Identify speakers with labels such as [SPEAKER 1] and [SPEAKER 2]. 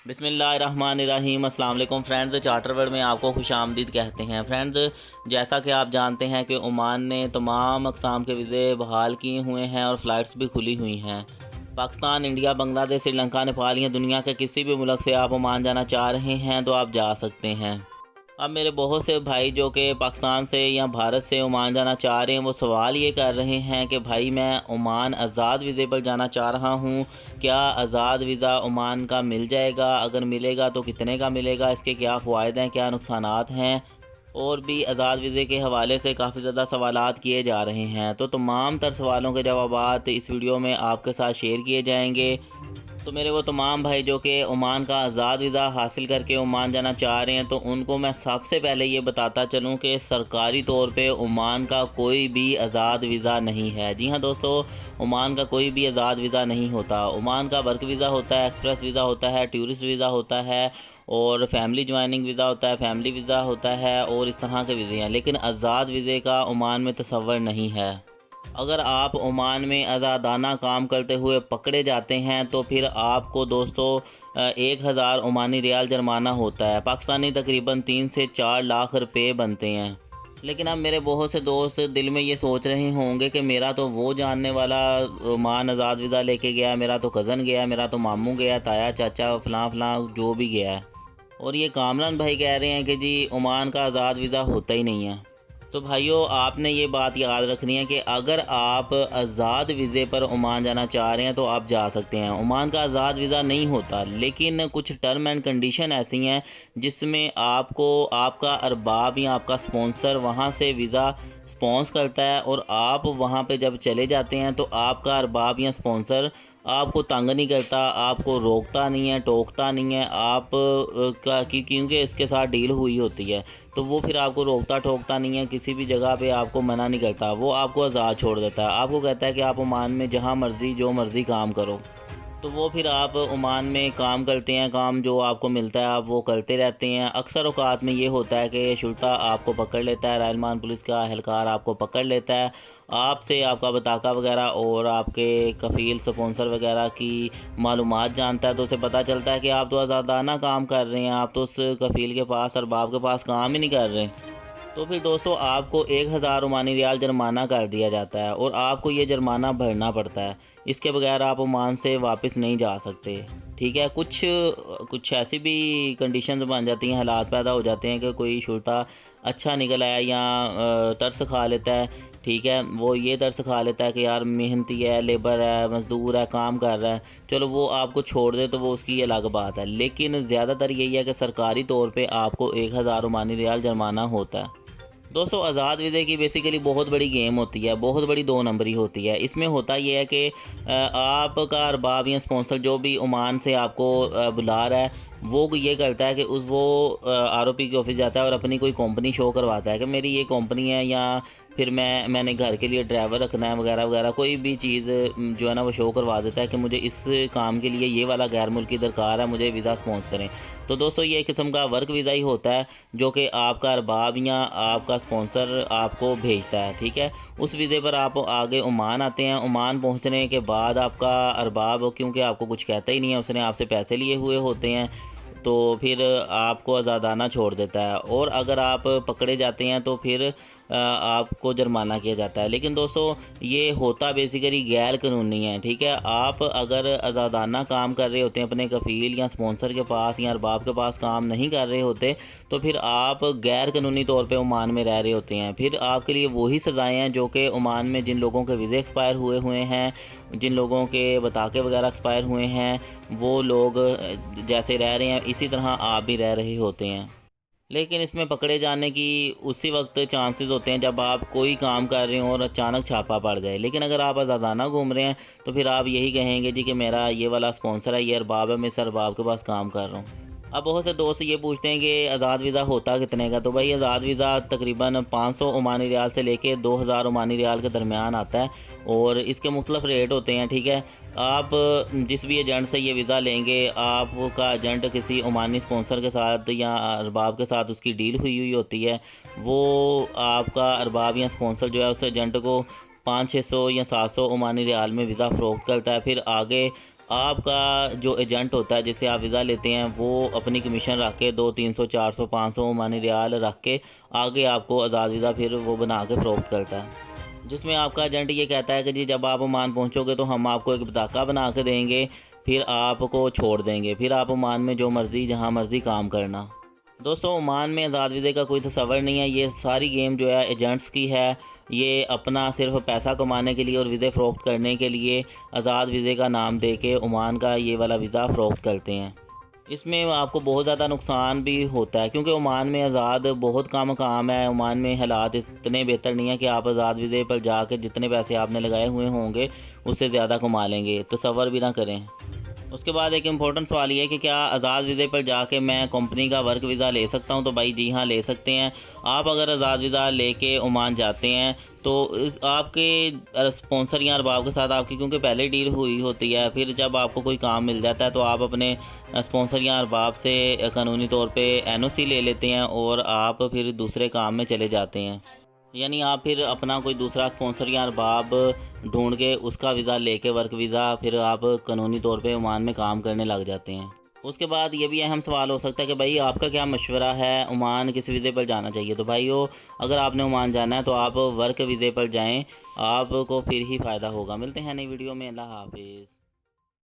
[SPEAKER 1] बिस्मिल्लाहिर्रहमानिर्रहीम। अस्सलाम वालेकुम फ्रेंड्स, चार्टर वर्ल्ड में आपको खुशामदीद कहते हैं। फ्रेंड्स, जैसा कि आप जानते हैं कि ओमान ने तमाम अक़साम के वीज़े बहाल किए हुए हैं और फ़्लाइट्स भी खुली हुई हैं। पाकिस्तान, इंडिया, बांग्लादेश, श्रीलंका, नेपाल या दुनिया के किसी भी मुल्क से आप ओमान जाना चाह रहे हैं तो आप जा सकते हैं। अब मेरे बहुत से भाई जो कि पाकिस्तान से या भारत से ओमान जाना चाह रहे हैं, वो सवाल ये कर रहे हैं कि भाई मैं ओमान आज़ाद वीज़े पर जाना चाह रहा हूँ, क्या आज़ाद वीज़ा ओमान का मिल जाएगा? अगर मिलेगा तो कितने का मिलेगा? इसके क्या फ़ायदे हैं, क्या नुकसानात हैं? और भी आज़ाद वीज़े के हवाले से काफ़ी ज़्यादा सवालात किए जा रहे हैं। तो तमाम तर सवालों के जवाबात इस वीडियो में आपके साथ शेयर किए जाएंगे। तो मेरे वो तमाम भाई जो कि ओमान का आज़ाद वीज़ा हासिल करके ओमान जाना चाह रहे हैं, तो उनको मैं सबसे पहले ये बताता चलूँ कि सरकारी तौर पे ओमान का कोई भी आज़ाद वीज़ा नहीं है। जी हाँ दोस्तों, ओमान का कोई भी आज़ाद वीज़ा नहीं होता। ओमान का वर्क वीज़ा होता है, एक्सप्रेस वीज़ा होता है, टूरिस्ट वीज़ा होता है और फैमिली ज्वाइनिंग वीज़ा होता है, फैमिली वीज़ा होता है और इस तरह के वीज़े हैं। लेकिन आज़ाद वीज़े का ओमान में तसव्वुर नहीं है। अगर आप ओमान में आज़ादाना काम करते हुए पकड़े जाते हैं तो फिर आपको दोस्तों 1000 ओमानी रियाल जुर्माना होता है। पाकिस्तानी तकरीबन 3 से 4 लाख रुपए बनते हैं। लेकिन अब मेरे बहुत से दोस्त दिल में ये सोच रहे होंगे कि मेरा तो वो जानने वाला ओमान आज़ाद वीज़ा लेके गया, मेरा तो कज़न गया, मेरा तो मामू गया, ताया चाचा फ़लाँ फ़लाँ जो भी गया है। और ये कामरान भाई कह रहे हैं कि जी ओमान का आज़ाद वीज़ा होता ही नहीं है। तो भाइयों, आपने ये बात याद रखनी है कि अगर आप आज़ाद वीज़े पर ओमान जाना चाह रहे हैं तो आप जा सकते हैं। ओमान का आज़ाद वीज़ा नहीं होता, लेकिन कुछ टर्म एंड कंडीशन ऐसी हैं जिसमें आपको आपका अरबाब या आपका स्पॉन्सर वहाँ से वीज़ा स्पॉन्स करता है और आप वहाँ पे जब चले जाते हैं तो आपका अरबाब या स्पॉन्सर आपको तंग नहीं करता, आपको रोकता नहीं है, टोकता नहीं है। आप क्योंकि इसके साथ डील हुई होती है, तो वो फिर आपको रोकता टोकता नहीं है, किसी भी जगह पे आपको मना नहीं करता, वो आपको आज़ाद छोड़ देता है। आपको कहता है कि आप ओमान में जहाँ मर्ज़ी जो मर्ज़ी काम करो। तो वो फिर आप ओमान में काम करते हैं, काम जो आपको मिलता है आप वो करते रहते हैं। अक्सर औक़ात में ये होता है कि शुर्ता आपको पकड़ लेता है, रायलमान पुलिस का एहलकार आपको पकड़ लेता है, आपसे आपका बताका वगैरह और आपके कफ़ील स्पॉन्सर वगैरह की मालूमात जानता है। तो उसे पता चलता है कि आप तो आज़ादाना काम कर रहे हैं, आप तो उस कफ़ील के पास अरबाब के पास काम ही नहीं कर रहे। तो फिर दोस्तों आपको 1000 ओमानी रियाल जुर्माना कर दिया जाता है और आपको ये जुर्माना भरना पड़ता है। इसके बगैर आप ओमान से वापस नहीं जा सकते। ठीक है, कुछ कुछ ऐसी भी कंडीशंस बन जाती हैं, हालात पैदा हो जाते हैं कि कोई शुर्ता अच्छा निकल आया या तरस खा लेता है। ठीक है, वो ये तरस खा लेता है कि यार मेहनती है, लेबर है, मज़दूर है, काम कर रहा है, चलो वो आपको छोड़ दे तो वो उसकी अलग बात है। लेकिन ज़्यादातर यही है कि सरकारी तौर पे आपको 1000 ओमानी रियाल जुर्माना होता है। दोस्तों, आज़ाद वीज़े की बेसिकली बहुत बड़ी गेम होती है, बहुत बड़ी 2 नंबरी होती है। इसमें होता ये है कि आपका अरबाब या स्पॉन्सर जो भी ओमान से आपको बुला रहा है, वो ये करता है कि वो आरओपी के ऑफिस जाता है और अपनी कोई कंपनी शो करवाता है कि मेरी ये कंपनी है, या फिर मैंने घर के लिए ड्राइवर रखना है वगैरह वगैरह, कोई भी चीज़ जो है ना वो शो करवा देता है कि मुझे इस काम के लिए ये वाला गैर मुल्की दरकार है, मुझे वीज़ा स्पॉन्स करें। तो दोस्तों ये एक किस्म का वर्क वीज़ा ही होता है जो कि आपका अरबाब या आपका स्पॉन्सर आपको भेजता है। ठीक है, उस वीज़े पर आप आगे ओमान आते हैं। ओमान पहुंचने के बाद आपका अरबाब, क्योंकि आपको कुछ कहता ही नहीं है, उसने आपसे पैसे लिए हुए होते हैं, तो फिर आपको आज़ादाना छोड़ देता है। और अगर आप पकड़े जाते हैं तो फिर आपको जुर्माना किया जाता है। लेकिन दोस्तों ये होता बेसिकली गैर कानूनी है। ठीक है, आप अगर आज़ादाना काम कर रहे होते हैं, अपने कफ़ील या स्पॉन्सर के पास या अरबाब के पास काम नहीं कर रहे होते, तो फिर आप गैर कानूनी तौर पे ओमान में रह रहे होते हैं। फिर आपके लिए वही सज़ाएँ हैं जो कि ओमान में जिन लोगों के वीज़े एक्सपायर हुए हुए हैं, जिन लोगों के बताके वगैरह एक्सपायर हुए हैं, वो लोग जैसे रह रहे हैं इसी तरह आप भी रह रहे होते हैं। लेकिन इसमें पकड़े जाने की उसी वक्त चांसेस होते हैं जब आप कोई काम कर रहे हो और अचानक छापा पड़ जाए। लेकिन अगर आप आज़ादाना घूम रहे हैं तो फिर आप यही कहेंगे जी कि मेरा ये वाला स्पॉन्सर है, ये अरबाब है, मैं इस अरबाब के पास काम कर रहा हूँ। अब बहुत से दोस्त ये पूछते हैं कि आज़ाद वीज़ा होता कितने का। तो भाई आज़ाद वीज़ा तकरीबन 500 ओमानी रियाल से लेके 2000 ओमानी रियाल के दरमियान आता है और इसके मुख्तलिफ रेट होते हैं। ठीक है, आप जिस भी एजेंट से ये वीज़ा लेंगे, आपका एजेंट किसी ओमानी स्पॉन्सर के साथ या अरबाब के साथ उसकी डील हुई हुई होती है। वो आपका अरबाब या स्पॉन्सर जो है उस एजेंट को 500-600 या 700 ओमानी रियाल में वीज़ा फ़रोख्त करता है। फिर आगे आपका जो एजेंट होता है जिससे आप वीज़ा लेते हैं वो अपनी कमीशन रख के 200, 300, 400, 500 ओमानी रियाल रख के आगे आपको आज़ाद वीज़ा फिर वो बना के फ़रोख्त करता है, जिसमें आपका एजेंट ये कहता है कि जी जब आप ओमान पहुंचोगे तो हम आपको एक पताका बना के देंगे, फिर आपको छोड़ देंगे, फिर आप ओमान में जो मर्ज़ी जहां मर्ज़ी काम करना। दोस्तों ओमान में आज़ाद वीज़े का कोई तस्वर नहीं है, ये सारी गेम जो है एजेंट्स की है। ये अपना सिर्फ पैसा कमाने के लिए और वीज़े फ़रोख्त करने के लिए आज़ाद वीज़े का नाम दे के ओमान का ये वाला वीज़ा फ़रोख्त करते हैं। इसमें आपको बहुत ज़्यादा नुकसान भी होता है क्योंकि ओमान में आज़ाद बहुत कम काम है। ओमान में हालात इतने बेहतर नहीं है कि आप आज़ाद वीज़े पर जाकर जितने पैसे आपने लगाए हुए होंगे उससे ज़्यादा कमा लेंगे, तसव्वुर भी ना करें। उसके बाद एक इम्पोर्टेंट सवाल ये है कि क्या आज़ाद वीज़े पर जाके मैं कंपनी का वर्क वीज़ा ले सकता हूं? तो भाई जी हाँ, ले सकते हैं। आप अगर आज़ाद वीज़ा लेके ओमान जाते हैं तो इस आपके स्पॉन्सर या अरबाब के साथ आपकी क्योंकि पहले डील हुई होती है, फिर जब आपको कोई काम मिल जाता है तो आप अपने स्पॉन्सर या अरबाब से कानूनी तौर पे एनओसी ले लेते हैं और आप फिर दूसरे काम में चले जाते हैं। यानी आप फिर अपना कोई दूसरा स्पॉन्सर या अरबाब ढूंढ के उसका वीज़ा लेके वर्क वीज़ा फिर आप कानूनी तौर पे ओमान में काम करने लग जाते हैं। उसके बाद ये भी अहम सवाल हो सकता है कि भाई आपका क्या मशवरा है, ओमान किस वीज़े पर जाना चाहिए? तो भाइयों अगर आपने ओमान जाना है तो आप वर्क वीज़े पर जाएं, आपको फिर ही फ़ायदा होगा। मिलते हैं नई वीडियो में। अल्लाह हाफिज़।